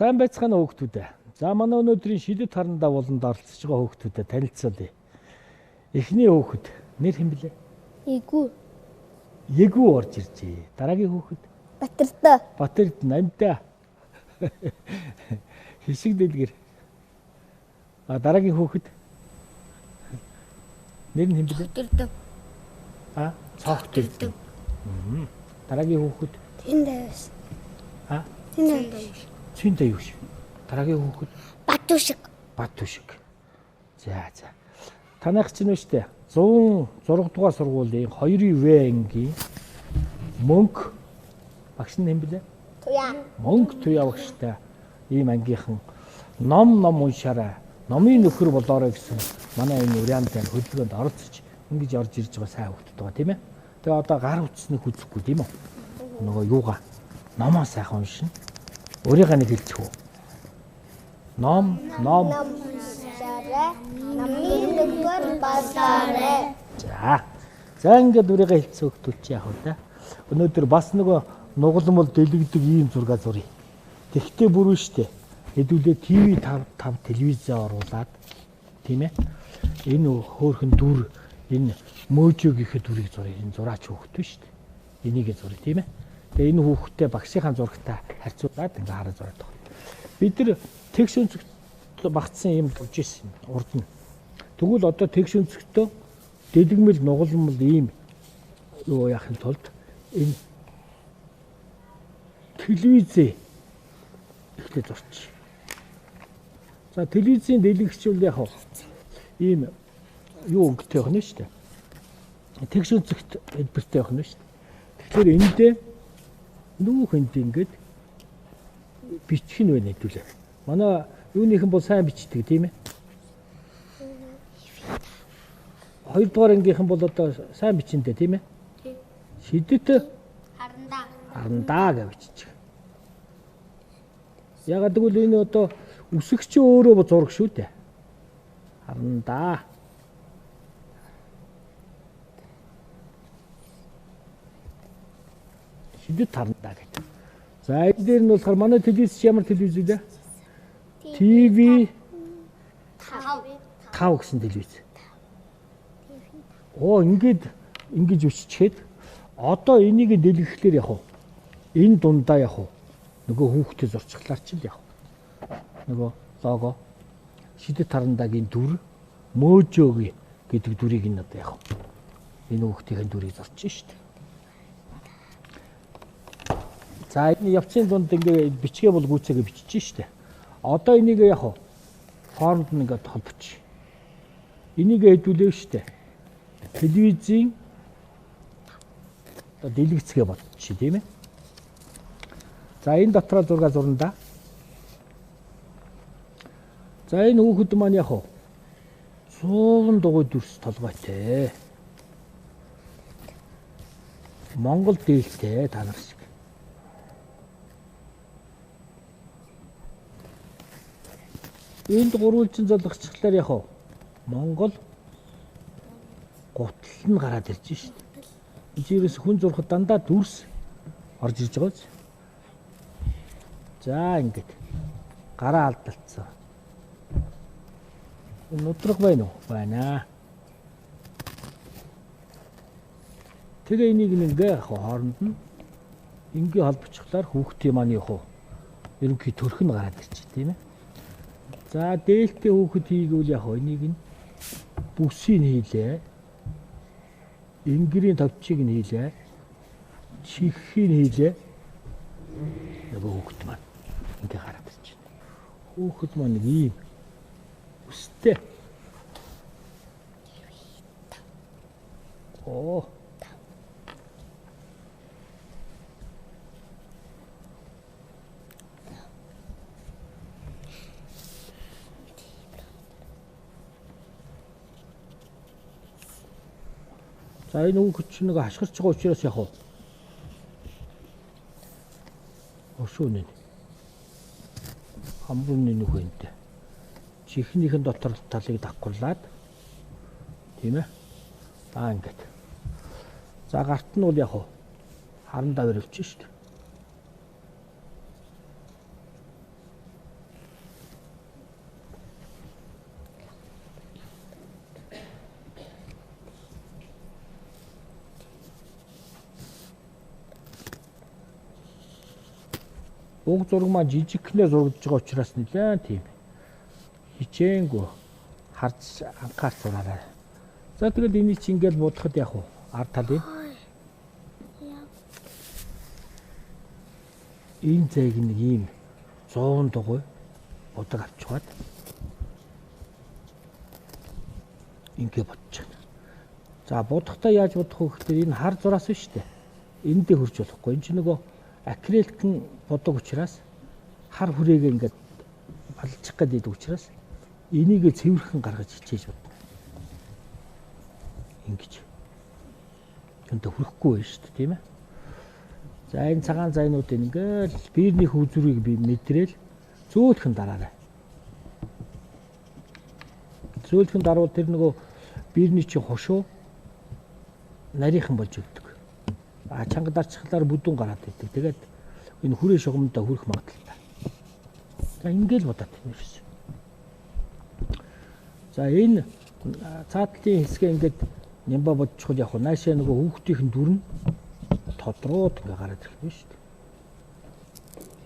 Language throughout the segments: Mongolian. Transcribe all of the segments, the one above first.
Сайн байцгаана уу хүүхдүүд. За манай өнөөдрийн шидэт харандаа болонд оролцож байгаа хүүхдүүдэд танилцуулъя. Эхний хүүхэд нэр хэн блэ? Эгүү. Эгүү орж иржээ. Дараагийн хүүхэд Батэрдаа. Батэрд намдаа. Хишиг дэлгэр. Дараагийн хүүхэд нэр нь хэн блэ? Батэрдаа. Цогтөрдөг. Дараагийн хүүхэд Тэндээс. Тэндээс. Цүнтэй юу ш? Дараагийн хүүхэд Батүшиг. Батүшиг. За. Танайх чинь үстэй 106 дугаар сургуулийн 2-ын В ангийн мөнх багш нь хэн блэ? Туяа. Мөнх туяа багштай ийм ангийнхан ном уншаарай. Номын нөхөр болоорой гэсэн манай энэ уриантай хөдөлгөөнд оролцож ингэж орж ирж байгаа сайн хүүхдүүд байгаа тийм ээ. Тэгээ одоо гар утсныг үзэхгүй тийм үү? Нөгөө юугаа номоо сайхан уншина. Өөрийнхөө нэг хэлчих үү? Ном уншаарай. Намын нөхөр болоорой. За ингээд өөрийгөө хэлцээ өгтүүлчих яах вэ? Өнөөдөр бас нөгөө нугалмал дэлгдэг ийм зураг зуръя. Тэгтээ бүрэн штэ. Хэдүүлээ ТV 5 телевизээ оруулаад тийм ээ. Энэ хөөхөн дүр энэ мөөжөө гэхэд дүрийг зуръя. Энэ зураач хөөхт биш штэ. Энийг зуръя тийм ээ. Тэгээ энэ хүүхдтэй багшийнхаа зурагтай харьцуулаад ингээ хараа зураад байгаа. Бид нар тэгш өнцөг багтсан юм болж ирсэн урд нь. Тэгвэл одоо тэгш өнцөгтөө дэлгэмэл нугалмал ийм юу яахын тулд энэ телевизээ ихтэй зурчих. За телевизийн дэлгэгчүүл яг ийм юу өнгөтэй явах нь шүү дээ. Тэгш өнцөгт хэлбэртэй явах нь шүү дээ. Тэгэхээр эндээ нүүхэнд ингээд бичих нь байна хэдүүлээ. Манай юуныхан бол сайн бичдэг тийм ээ. Хоёрдугаар ангийнхан бол одоо сайн бичэндээ тийм ээ. Шидэт харандаа гэж бичих. Ягаад гэвэл энэ одоо үсэгч өөрөө зураг шүү дээ. Харандаа. Шидэт харандаа гэдэг. За энэ дээр нь болохоор манай телевиз ямар телевиз вэ? ТV 5 гэсэн телевиз. Ингэж өччихэд одоо энийг дэлгэхлээр яг уу энэ дундаа яг уу нөгөө хүүхдээ зурчихлаар ч яг нөгөө лого шидэт харандагийн дүр мөөжөөг гэдэг дүрийг энэ одоо яг энэ хүүхдийн дүрийг зурчих шүү дээ. За энэ явцын дунд ингээ бичгээ бол гүйцээгээ бичиж штэ. Одоо энийг яг формд нь ингээ холбоч. Энийг хэдүүлээ штэ. Телевизийн одоо дэлгэцгээ бодчих тийм ээ. За энэ дотроо зураг зурна да. За энэ хүүхэд маань яг 100 дугуй дүрс толгойтой. Монгол дээлтэй та нар шиг. Энд гурвалжин залгачглаар яг Монгол гутал нь гараад ирж шít. Эцээрээс хүн зурхад дандаа дүрс орж ирж байгаа биз. За ингээд гараа алдалцсан. Нудраг байна уу? Байна. Тэгээ энийг ингээ хооронд нь ингээ холбочихлаар хүүхдийн маань яг ерөнхий төрх нь гараад ирчих тийм ээ. За дээлтэй хүүхэд хийгүүл яг энийг нь бүсийг хийлээ. Ингэрийн товчийг нь хийлээ. Чихийг нь хийлээ. Нөгөө хүүхэд маань ингээ гараад ирж байна. Хүүхэд маань нэг ийм өстэй. За энэ хүүхэд чинь нэг хашгирч байгаа учраас яг өшөөнэ. Хамбурны нүхэнтэй. Чихнийхэн дотор талыг давхарлаад тийм ээ. За ингээд. За гарт нь бол яг харандаа өрөвч шүү дээ. Уг зураг маань жижигхнээ зурагдж байгаа учраас нэлээд тийм хичээнгүй харж анхаарч сураарай. За тэгэл энийг чи ингээл бодоход яг уу ард талын ийм зайг нэг ийм 100 дугуй бодог авчихад ингээ бодож байна. За бодохдоо яаж бодох вэ гэхээр энэ хар зураас биш үү? Эндээ хурж болохгүй. Энэ чинь нөгөө акрилтэн бодог учраас хар хүрээгээ ингээд балчих гэдэг учраас энийг цэвэрхэн гаргаж хичээж бодно. Ингэж. Юунда хүрэхгүй байна шүү дээ, тийм ээ. За энэ цагаан зайнуудыг ингээл биернийх үзүрийг би мэдрээл зөөлхөн дараарай. Зөөлхөн даруул тэр нөгөө биерний чинь хошуу нарийнхан болж өгдөг. Чанга дарчихлаар бүдүүн гараад идэг. Тэгээд энэ хүрээ шугамдаа хүрэх магадaltaй. За ингээл бодоод байна ерөөс. За энэ цаатлын хэсгээ ингээд нямба бодчихвол яг наашаа нөгөө хүүхдийн дүр нь тодроод ингээ гараад ирэх юм шүү дээ.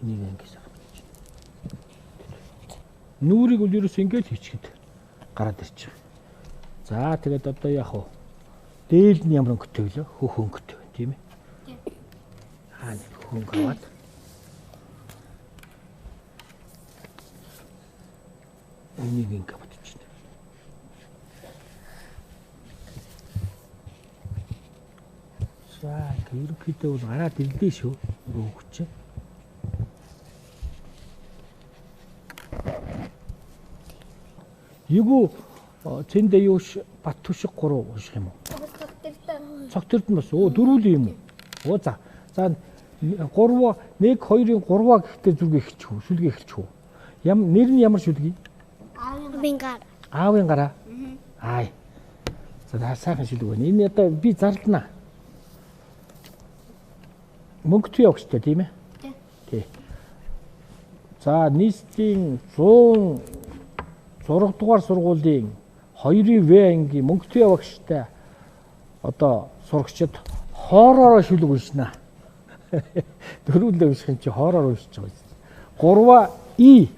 Энийг ингэж авах. Нүрийг үл ерөөс ингээл хийчихэд гараад ирчих. За тэгээд одоо яг уу дээл нь ямар өнгөтэй вэ? Хөх өнгөтэй байна тийм ээ. Аа нэг хөнгө аваад энийг ингээ бодчихно. За ерөнхийдөө бол гараад ирлээ шүү. Өгч. Югу цэндэ юуш бат түшиг 3 унших юм уу? Цогтөрд нь бас дөрвөл юм уу? За 3 1 2-ын 3 гэхдээ зүг эхэлчих үү? Шүлгээ эхэлчих үү? Нэр нь ямар шүлгээ? Аавын гар. Аавын гараа. Ай. За сайхан шүлэг байна. Энэ одоо би зарлана. Мөнгөтэй явах хэрэгтэй тийм ээ? Тий. За нийслэлийн 106 дугаар сургуулийн 2-ын В ангийн мөнгөтэй явагчтай одоо сурагчид хоороор шүлэг уншина. Дөрвөлөө унших юм чи хоороор уншиж байгаа юм. 3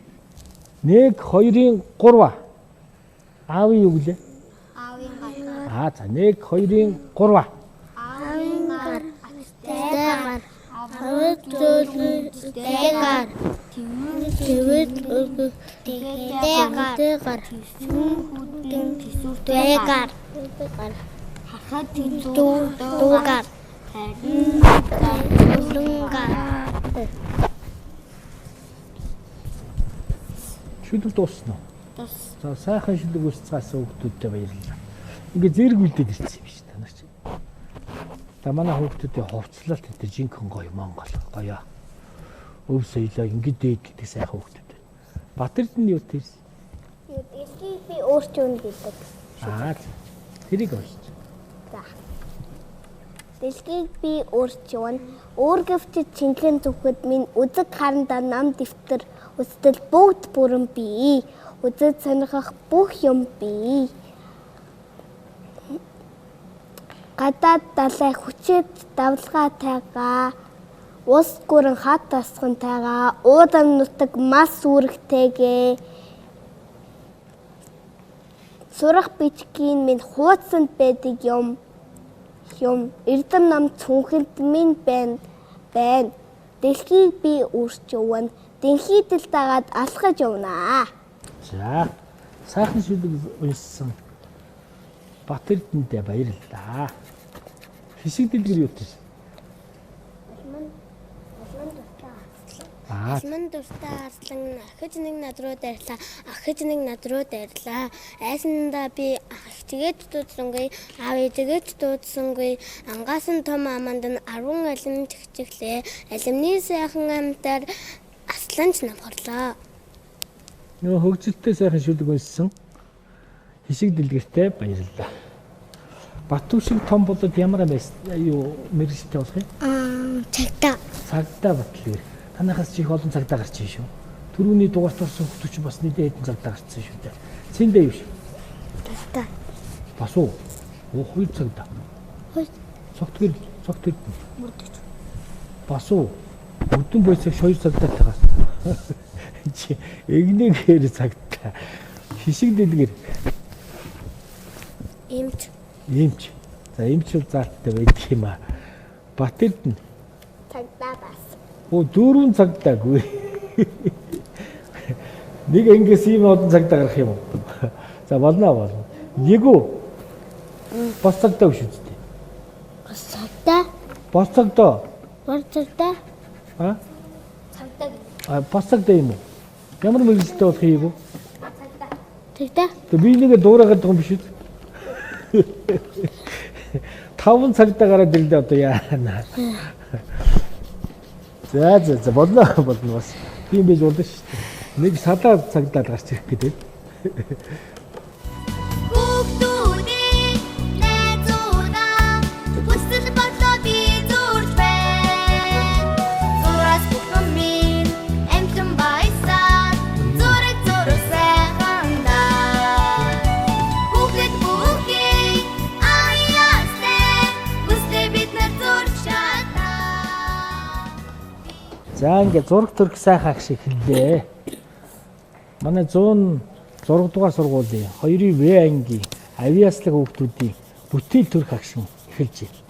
1 2-ын 3. Аавын юу гэлээ? Аавын гар. За 1 2-ын 3. Аавын гар. Тэгэр. Аваад тэгэр. Тэгэр. Тэгэр. Хахад дуугар. Шүлэг дуусна уу? За сайхан шүлэг үсцээс хүүхдүүдтэй баярлалаа. Ингээ зэрэг үлдээд ирсэн юм шиг танаар чи. Та манай хүүхдүүдийн хувцлалт гэдэг жинхэнэ гоё Монгол гоё. Өв соёлоо ингээ дээд гэдэг сайхан хүүхдүүд байна. Батэрд нь юу тэрс? Юу дэлхийг би өөрчн гэдэг. Тэрийг уншиж. За. Дэлхийг би өөрчн өөргөвчд чинхэн зүхэд минь үзэг харандаа нам дэвтэр үстэл бүгд бүрэн бий. Үзэж сонирхох бүх юм бий. Гадаад далай хүчит давлгаатайгаа ус гүрэн хат тасгантайгаа уудан нутаг мас үүрэгтэйгээ сурах бичгийн минь хуудсанд байдаг юм эрдэм нам цүнхэнд минь байна. Дэлхийг би өөрчвөн дэлхийдэл дагаад алхаж явнаа. За сайхан шүлэг уншсан Батэрдэндээ баярлалаа. Хишиг дэлгэр юу тийш? Асман дуртай арслан ахиж нэг над руу дайрлаа. Ахиж нэг над руу дайрлаа. Айсандаа би тэгээд дуудсангүй. Аав тэгээд дуудсангүй. Ангаас нь том аманд нь 10 алим чигчлээ. Алимны сайхан амтаар асланч намхорлоо. Нөө хөгжилтэй сайхан шүлэг уншсан. Хишиг дэлгэртэй баярлалаа. Батү шиг том болоод ямар юу мэрэгчтэй болох юм? Цагтаа. Цагтаа батлэр. Танахаас чих олон цагтаа гарч ийн шүү. Төрөүний дугаарт орсон хүмүүс бас нийлээ хэдэн цагтаа гарцсан шүү дээ. Цэндээ юу шүү? Цагтаа. Бас уу? 2 цагтаа. Хөөе. Цогтгэр. Мөрдөж. Бас уу? Өдөн бойцог 2 цагтаа тагаас. Чи эгнэгээр цагтаа. Хишиг дэлгэр. Эмч. Эмч. За эмч бол заалттай байдаг юм аа. Батэрд нь Цагтаа бас. 4 цагтаагүй. Нэг ингээс ийм олон цагтаа гарах юм уу? За болно. Нэгүү. Бос цагтаа биш үстэй. Цагтаа. Бос цагтаа. Цагтаа. А? Цагтаа. Бос цагтаа юм уу? Ямар мэргэжилтэй болох юм бэ? Цагтаа. Тэг би нэгэ дуурайгаад байгаа юм биш үү? 5 цагтаа гараад ирлээ одоо яана. За болно бас. Тийм байж болно шүү дээ. Нэг садаа цагдаад гарч ирэх гэдэг. Хүүхдүүдийн найзуудаа бүсэл бодлоо би зурж байна. Зураас бүхэн минь эмхэн баясаа зураг сайхандаа. Хүүхэд бүхэн аяастай бүслээ бид нар зурж чадаа. За ингээ зураг төрх сайхан ах шиг хэллээ. Манай 106 дугаар сургуулийн 2-ын В ангийн авиаслаг хүүхдүүдийн бүтээл төрх агшин эхэлж байна.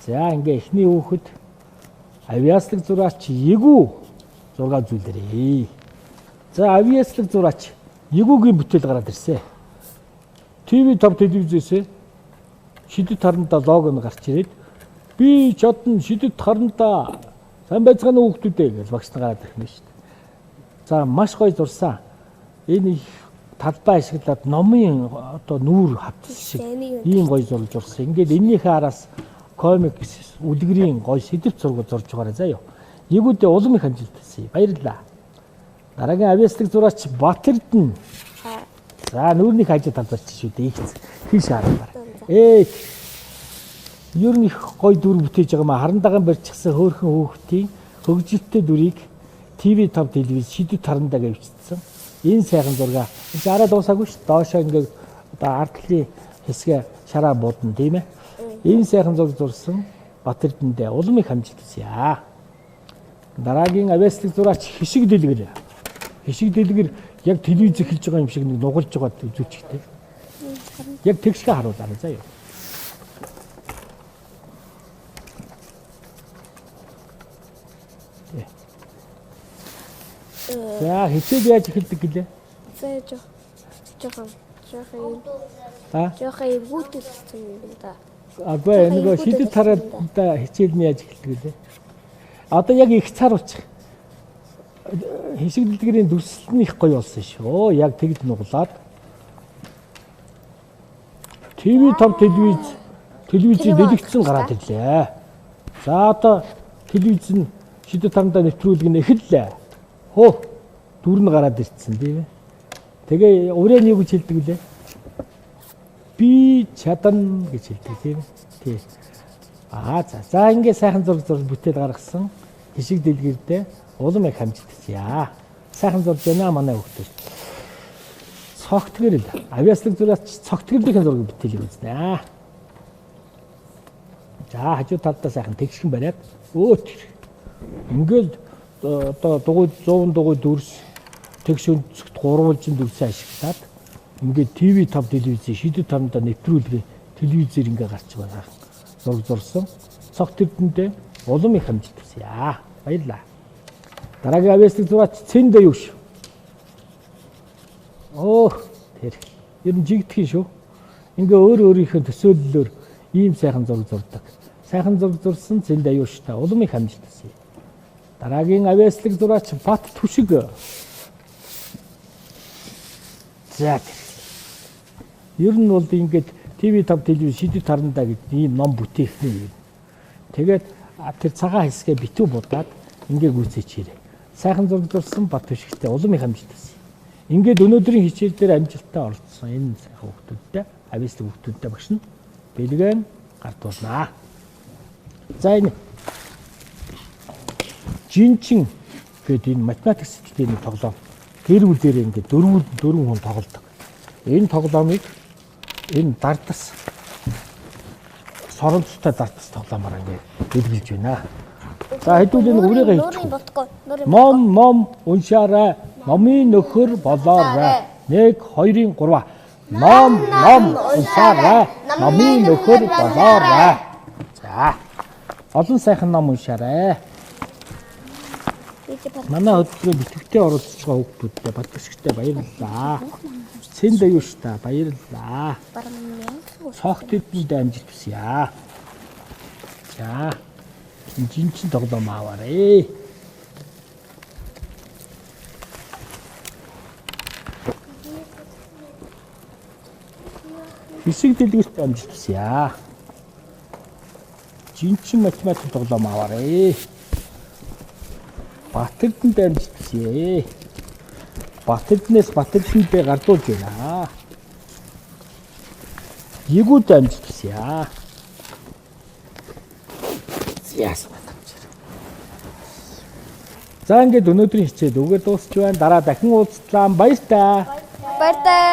За ингээ эхний хүүхэд авиаслаг зураач Егүү 6 зүйлээрээ. За авиаслаг зураач Егүүгийн бүтээл гараад ирсэн. ТV топ телевизээс шидэт харандаа лого нь гарч ирээд би чадна шидэт харандаа сайн байцгаана хүүхдүүдээ гэж багш нар гараад ирэх юм шүү дээ. За маш гоё зурсан. Энэ их талбай ашиглаад номын одоо нүүр хавтал шиг ийм гоё зурж урсан. Ингээд эннийхээ араас комик үлгэрийн гоё сэдв зураг зурж байгаарай заа юу. Егүүдээ улам их амжилт хүсье. Баярлалаа. Дараагийн авиаслаг зураач Батэрдэн. За нүүрнийх хажуу талбайч шүү дээ. Тийш хараа. Ер нь их гоё дүр бүтээж байгаа маа харандагаан барьчихсан хөөрхөн хүүхдийн хөгжилтэй дүрийг ТV5 телевиз шидэт харандаа гэвчсэн. Энэ сайхан зураг. Энд араа дуусаагүй ш. Доошоо ингээд одоо артлын хэсгээ шараа буудна тийм ээ. Энэ сайхан зураг зурсан Батэрдэндээ улам их амжилт хүсье. Дараагийн авиаслаг зураач Хишиг дэлгэр. Хишиг дэлгэр яг телевиз эхэлж байгаа юм шиг нэг нугалж байгаа үзүүлчихтэй. Яг тэгшгээ харуулаарай заа юу. За хичээл яаж эхэлдэг гэлээ? Жохон эвгүүтэлсэн юм да. Агүй нөгөө шидэт хараад хичээл нь яаж эхэлдэг гэлээ? Одоо яг их цааруулчих. Хишиг дэлгэрийн дүрслэл нь их гоё болсон шүү. Яг тэгд нуглаад. ТV5 телевизийн дэлгэцэн гараад ирлээ. За одоо телевиз нь шидэт харандаа нэвтрүүлэг нь эхэллээ. Хөө дүр нь гараад ирсэн тийм ээ. Тэгээ урийн юу гэж хэлдэг лээ? Би чадна гэж хэлдэг тийм ээ. Тий. За ингээ сайхан зураг бүтээл гаргасан хишиг дэлгэрдээ улам их хамжилт хийе. Сайхан зурж байна манай хүүхдүүд. Цогтгэрэл авиаслаг зураач цогтгэрлийнхэн зургийг бүтээлийг үзнэ. За хажуу талдаа сайхан тэгшхэн бариад ингээл одоо дугуй 100 дугуй дүрс тэгш өнцгт гурвалжин дүрсээ ашиглаад ингээд ТV5 телевизийн шидэт харандаа нэвтрүүлгээ телевизээр ингээ гарч байгаа. Зураг зурсан. Цогт эрдэндээ улам их хамжилт хүсье. Баярлалаа. Дараагийн авиаслаг зураач Цэндэ юу ш. Тэр ер нь жигдэх шүү. Ингээ өөрийнхөө төсөөллөөр ийм сайхан зураг зурдаг. Сайхан зураг зурсан Цэндэ юу ш та улам их хамжилт хүсье. Дараагийн авиаслаг зураач Бат Түшиг. За ер нь бол ингээд ТV5 телевиз шидэт харандаа гэдэг ийм ном бүтээх нь. Тэгээд тэр цагаан хэсгээ битүү будаад ингээ гүйцээч хэрэг. Сайхан зураг зурсан Бат Түшигтэй улам их амжилт хүсье. Ингээд өнөөдрийн хичээл дээр амжилттай оролцсон энэ сайхан хүүхдүүдтэй авиаслаг хүүхдүүдтэй багш нь бэлгэн гартуулнаа. За энэ жинчин гэдэг энэ математик сэтгэлийн тоглоом гэр бүлээр ингээд дөрвөн хүн тоглодог. Энэ тоглоомыг энэ дардас соронцтой дардас тоглоомоор ингээд дэлгэлж байна. За хэдүүлээ өөрийгөө хэлчих. бодохгүй. Ном уншаарай. Номын нөхөр болоорой. 1 2 3. Ном уншаарай. Номын нөхөр болоорой. За. Олон сайхан ном уншаарай. Манай хөтөлбөрөөр бүтээгтээ оролцож байгаа хүүхдүүдтэй бадгшигтэй баярлалаа. Сэн даюуштай баярлалаа. Цогт эдэнд амжилт хүсье. За. Жинчин тоглоом аваарэ. Хэсэг дэлгэрт амжилт хүсье. Жинчин математик тоглоом аваарэ. Батэрдэнд амжилт хүсье. Батэрднээс батэрдэндээ гардуулж байна. Егүүд амжилт хүсье. Яасан батамжаар. За ингээд өнөөдрийн хичээл үгээр дуусч байна. Дараа дахин уулзлаа. Баяртай. Баяртай.